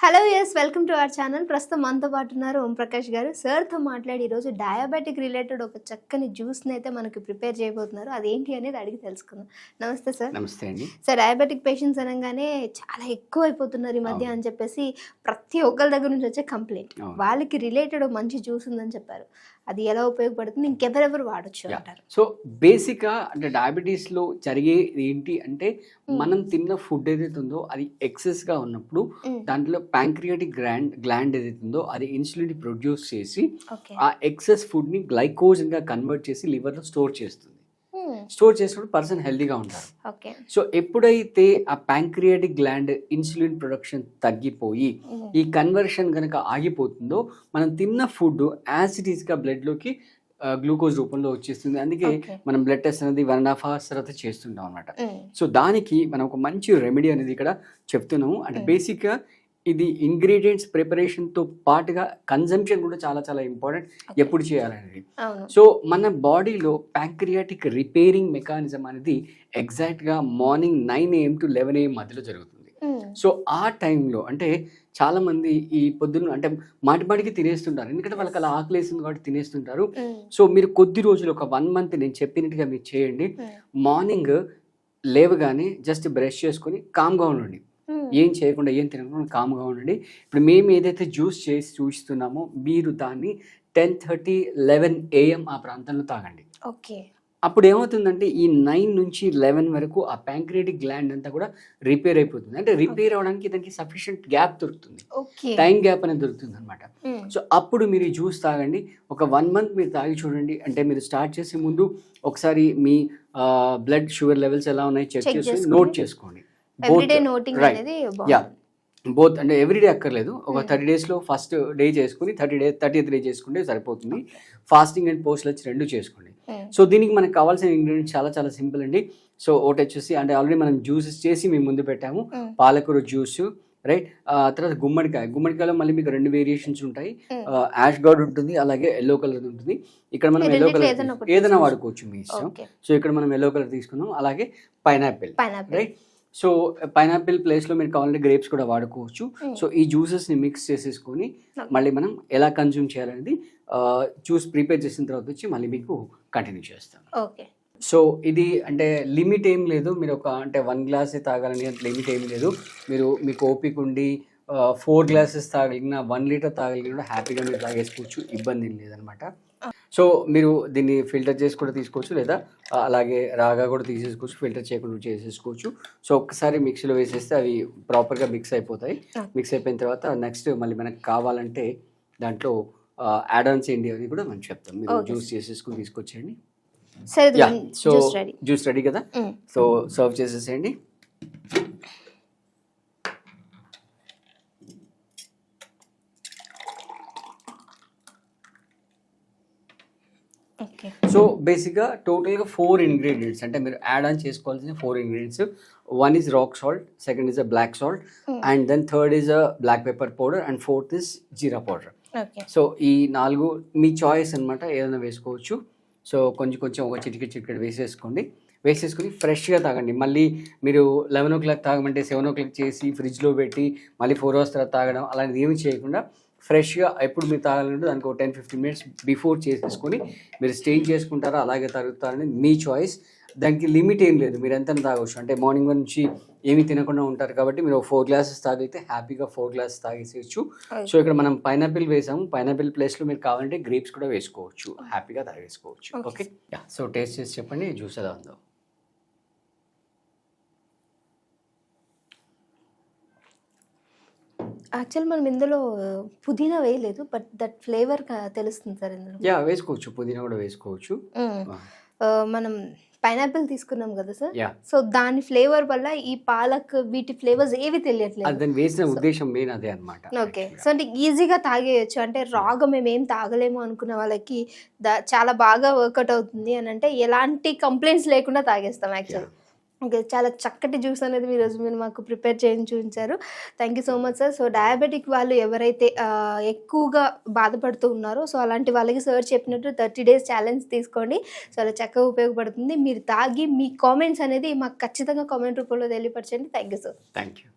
Hello yes welcome to our channel. ప్రస్తుతం మనతో పాటు ఉన్నారు ఓం ప్రకాష్ గారు. సార్తో మాట్లాడి ఈరోజు డయాబెటిక్ రిలేటెడ్ ఒక చక్కని జ్యూస్ని అయితే మనకి ప్రిపేర్ చేయబోతున్నారు. అదేంటి అనేది అడిగి తెలుసుకుందాం. నమస్తే సార్. నమస్తే అండి. సార్, డయాబెటిక్ పేషెంట్స్ అనగానే చాలా ఎక్కువ అయిపోతున్నారు ఈ మధ్య అని చెప్పేసి ప్రతి ఒక్కరి దగ్గర నుంచి వచ్చే కంప్లైంట్. వాళ్ళకి రిలేటెడ్ మంచి జ్యూస్ ఉందని చెప్పారు. అది ఎలా ఉపయోగపడుతుంది, ఇంకెవరెవరు వాడచ్చు అంటారు? సో బేసిక్గా అంటే డయాబెటీస్లో జరిగేది ఏంటి అంటే మనం తిన్న ఫుడ్ ఏదైతే ఉందో అది ఎక్సెస్గా ఉన్నప్పుడు దాంట్లో ప్యాంక్రియాటిక్ గ్లాండ్ ఏదైతే ఉందో అది ఇన్సులిన్ ప్రొడ్యూస్ చేసి ఆ ఎక్సెస్ ఫుడ్ని గ్లైకోజన్గా కన్వర్ట్ చేసి లివర్లో స్టోర్ చేస్తుంది. స్టోర్ చేసినప్పుడు పర్సన్ హెల్దీగా ఉంటారు. సో ఎప్పుడైతే ఆ ప్యాంక్రియాటిక్ గ్లాండ్ ఇన్సులిన్ ప్రొడక్షన్ తగ్గిపోయి ఈ కన్వర్షన్ కనుక ఆగిపోతుందో మనం తిన్న ఫుడ్ యాజ్ ఇట్ ఈస్గా బ్లడ్లోకి గ్లూకోజ్ రూపంలో వచ్చేస్తుంది. అందుకే మనం బ్లడ్ టెస్ట్ అనేది 1.5 hours తర్వాత చేస్తుంటాం అనమాట. సో దానికి మనం ఒక మంచి రెమెడీ అనేది ఇక్కడ చెప్తున్నాము. అంటే బేసిక్గా ఇది ఇంగ్రీడియంట్స్ ప్రిపరేషన్తో పాటుగా కన్జంప్షన్ కూడా చాలా చాలా ఇంపార్టెంట్. ఎప్పుడు చేయాలనేది. సో మన బాడీలో ప్యాంక్రియాటిక్ రిపేరింగ్ మెకానిజం అనేది ఎగ్జాక్ట్గా మార్నింగ్ 9 AM to 11 AM మధ్యలో జరుగుతుంది. సో ఆ టైంలో అంటే చాలామంది ఈ పొద్దున్న అంటే మాటిమాటికి తినేస్తుంటారు, ఎందుకంటే వాళ్ళకి అలా ఆకలేసింది కాబట్టి తినేస్తుంటారు. సో మీరు కొద్ది రోజులు ఒక 1 month నేను చెప్పినట్టుగా మీరు చేయండి. మార్నింగ్ లేవగానే జస్ట్ బ్రష్ చేసుకొని కామ్గా ఉండండి. ఏం చేయకుండా ఏం తినకుండా కామ్గా ఉండండి. ఇప్పుడు మేము ఏదైతే జ్యూస్ చేసి చూస్తున్నామో మీరు దాన్ని 10:30, 11 AM ఆ ప్రాంతంలో తాగండి. ఓకే. అప్పుడు ఏమవుతుందంటే ఈ 9 నుంచి 11 వరకు ఆ ప్యాంక్రియాటిక్ గ్లాండ్ అంతా కూడా రిపేర్ అయిపోతుంది. అంటే రిపేర్ అవడానికి దానికి సఫిషియెంట్ గ్యాప్ దొరుకుతుంది, టైం గ్యాప్ అనేది దొరుకుతుంది అనమాట. సో అప్పుడు మీరు ఈ జ్యూస్ తాగండి. ఒక 1 month మీరు తాగి చూడండి. అంటే మీరు స్టార్ట్ చేసే ముందు ఒకసారి మీ బ్లడ్ షుగర్ లెవెల్స్ ఎలా ఉన్నాయి చెక్ చేసి నోట్ చేసుకోండి. బోత్ అంటే ఎవ్రీడే అక్కర్లేదు. ఒక 30 daysలో ఫస్ట్ డే చేసుకుని 30th day చేసుకుంటే సరిపోతుంది. ఫాస్టింగ్ అండ్ పోస్ట్ లంచ్ 2 చేసుకోండి. సో దీనికి మనకు కావాల్సిన ఇంగ్రీడియంట్స్ చాలా చాలా సింపుల్ అండి. సో ఒకటి వచ్చేసి అంటే ఆల్రెడీ మనం జ్యూసెస్ చేసి మేము ముందు పెట్టాము. పాలకూర జ్యూస్, రైట్. తర్వాత గుమ్మడికాయలో మళ్ళీ మీకు 2 వేరియేషన్స్ ఉంటాయి. యాష్ గార్డ్ ఉంటుంది, అలాగే ఎల్లో కలర్ ఉంటుంది. ఇక్కడ మనం ఎల్లో కలర్ ఏదైనా వాడుకోవచ్చు మీ ఇష్టం. సో ఇక్కడ మనం ఎల్లో కలర్ తీసుకున్నాం. అలాగే పైనాపిల్, రైట్. సో పైనాపిల్ ప్లేస్లో మీరు కావాలంటే గ్రేప్స్ కూడా వాడుకోవచ్చు. సో ఈ జ్యూసెస్ని మిక్స్ చేసేసుకొని మళ్ళీ మనం ఎలా కన్జ్యూమ్ చేయాలనేది జ్యూస్ ప్రిపేర్ చేసిన తర్వాత వచ్చి మళ్ళీ మీకు కంటిన్యూ చేస్తాను. ఓకే. సో ఇది అంటే లిమిట్ ఏం లేదు. మీరు ఒక అంటే 1 glass తాగాలని అంటే లిమిట్ ఏం లేదు. మీకు ఓపిక ఉండి 4 glasses తాగలిగిన 1 liter తాగలిగిన కూడా హ్యాపీగా మీరు తాగేసుకోవచ్చు, ఇబ్బంది ఏం లేదనమాట. సో మీరు దీన్ని ఫిల్టర్ చేసి కూడా తీసుకోవచ్చు, లేదా అలాగే రాగా కూడా తీసేసుకోవచ్చు, ఫిల్టర్ చేయకుండా చేసేసుకోవచ్చు. సో ఒక్కసారి మిక్సీలో వేసేస్తే అవి ప్రాపర్గా మిక్స్ అయిపోతాయి. మిక్స్ అయిపోయిన తర్వాత నెక్స్ట్ మళ్ళీ మనకు కావాలంటే దాంట్లో యాడ్ ఆన్స్ ఏంటి అని కూడా మనం చెప్తాం. మీరు జ్యూస్ చేసేసుకుని తీసుకొచ్చేయండి. సో జ్యూస్ రెడీ కదా. సో సర్వ్ చేసేసేయండి. సో బేసిక్గా టోటల్గా 4 ingredients అంటే మీరు యాడ్ ఆన్ చేసుకోవాల్సిన 4 ingredients. 1 is rock salt, 2nd is a black salt, and then 3rd is a black pepper powder, and 4th is jeera powder. So ఈ 4 మీ choice అనమాట, ఏదైనా వేసుకోవచ్చు. సో కొంచెం ఒక చిటికెట్ వేసేసుకోండి. వేసేసుకొని ఫ్రెష్గా తాగండి. మళ్ళీ మీరు 11 o'clock తాగమంటే 7 o'clock చేసి ఫ్రిడ్జ్లో పెట్టి మళ్ళీ 4 hours తర్వాత తాగడం అలాంటిది ఏమి చేయకుండా ఫ్రెష్గా ఎప్పుడు మీరు తాగాలంటే దానికి ఒక 10-15 minutes బిఫోర్ చేసేసుకొని మీరు స్టెయిన్ చేసుకుంటారా అలాగే తాగుతారని మీ చాయిస్. దానికి లిమిట్ ఏం లేదు, మీరు ఎంత తాగవచ్చు. అంటే మార్నింగ్ నుంచి ఏమీ తినకుండా ఉంటారు కాబట్టి మీరు 4 glasses తాగితే హ్యాపీగా 4 glasses తాగేసేయచ్చు. సో ఇక్కడ మనం పైనాపిల్ వేసాము. పైనాపిల్ ప్లేస్లో మీరు కావాలంటే గ్రేప్స్ కూడా వేసుకోవచ్చు, హ్యాపీగా తాగేసుకోవచ్చు. ఓకే. సో టేస్ట్ చేసి చెప్పండి జ్యూస్ ఎలా ఉందో. యాక్చువల్ మనం ఇందులో పుదీనా వేయలేదు, బట్ దట్ ఫ్లేవర్ తెలుస్తుంది సార్ ఇందులో. వేసుకోవచ్చు, పుదీనా కూడా వేసుకోవచ్చు. మనం పైనాపిల్ తీసుకున్నాం కదా సార్. సో దాని ఫ్లేవర్ వల్ల ఈ పాలక్ వీటి ఫ్లేవర్స్ ఏవి తెలియట్లేదు. దాన్ని వేసిన ఉద్దేశం మెయిన్ అదే అన్నమాట. ఓకే. సో అంటే ఈజీగా తాగేయచ్చు. అంటే రాగా మేము ఏం తాగలేము అనుకున్న వాళ్ళకి చాలా బాగా వర్కౌట్ అవుతుంది అని అంటే ఎలాంటి కంప్లైంట్స్ లేకుండా తాగేస్తాం యాక్చువల్. ఓకే, చాలా చక్కటి జ్యూస్ అనేది మీరు మాకు ప్రిపేర్ చేసి చూపించారు. Thank you so much sir. So diabetic వాళ్ళు ఎవరైతే ఎక్కువగా బాధపడుతూ ఉన్నారో సో అలాంటి వాళ్ళకి సార్ చెప్పినట్టు 30 days ఛాలెంజ్ తీసుకోండి. సో అలా చక్కగా ఉపయోగపడుతుంది. మీరు తాగి మీ కామెంట్స్ అనేది మాకు ఖచ్చితంగా కామెంట్ రూపంలో తెలియపరచండి. Thank you sir. Thank you.